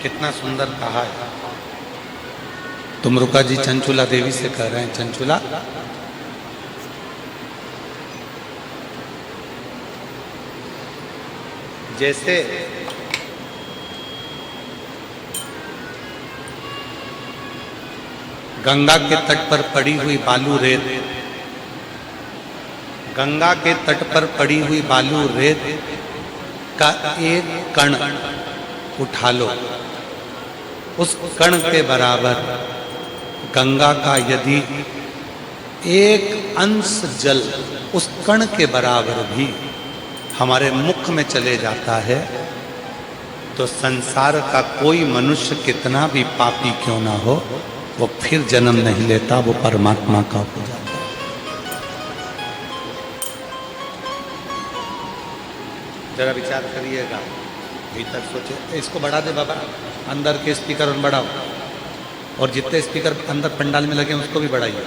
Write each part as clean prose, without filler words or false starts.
कितना सुंदर कहा है। तुमरुका जी चंचुला देवी से कह रहे हैं, चंचुला जैसे गंगा के तट पर पड़ी हुई बालू रेत, गंगा के तट पर पड़ी हुई बालू रेत का एक कण उठा लो, उस कण के बराबर गंगा का यदि एक अंश जल उस कण के बराबर भी हमारे मुख में चले जाता है, तो संसार का कोई मनुष्य कितना भी पापी क्यों ना हो, वो फिर जन्म नहीं लेता, वो परमात्मा का हो जाता है। जरा विचार करिएगा, भीतर सोचे। इसको बढ़ा दे बाबा, अंदर के स्पीकर बढ़ाओ, और जितने स्पीकर अंदर पंडाल में लगे उसको भी बढ़ाइए।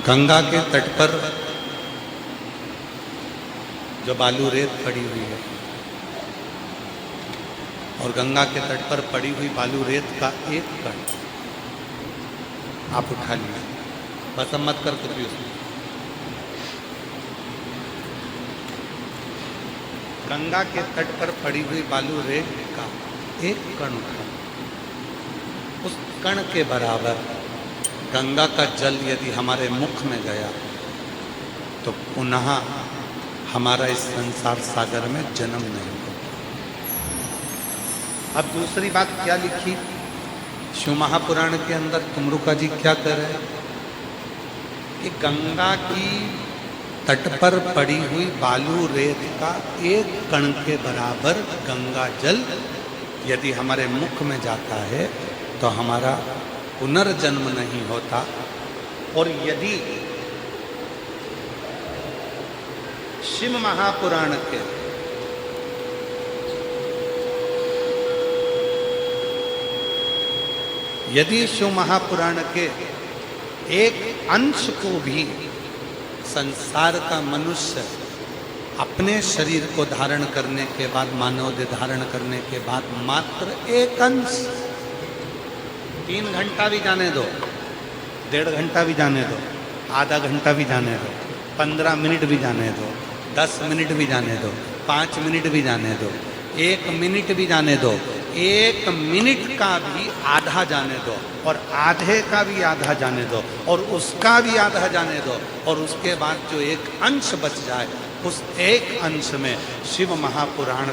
गंगा के तट पर जो बालू रेत पड़ी हुई है, और गंगा के तट पर पड़ी हुई बालू रेत का एक कण आप उठा लीजिए, बस अब मत कर कुछ भी उसमें। गंगा के तट पर पड़ी हुई बालू रेत का एक कण उठा, उस कण के बराबर गंगा का जल यदि हमारे मुख में गया तो पुनः हमारा इस संसार सागर में जन्म नहीं होता। अब दूसरी बात क्या लिखी शिव महापुराण के अंदर, तुमरुका जी क्या कर रहे हैं कि गंगा की तट पर पड़ी हुई बालू रेत का एक कण के बराबर गंगा जल यदि हमारे मुख में जाता है तो हमारा पुनर्जन्म नहीं होता। और यदि शिव महापुराण के शिव महापुराण के एक अंश को भी संसार का मनुष्य अपने शरीर को धारण करने के बाद, मानव देह धारण करने के बाद, मात्र एक अंश, 3 घंटा भी जाने दो, 1.5 घंटा भी जाने दो, आधा घंटा भी जाने दो, 15 मिनट भी जाने दो, 10 मिनट भी जाने दो, 5 मिनट भी जाने दो, 1 मिनट भी जाने दो, 1 मिनट का भी आधा जाने दो, और आधे का भी आधा जाने दो, और उसका भी आधा जाने दो, और उसके बाद जो एक अंश बच जाए, उस एक अंश में शिव महापुराण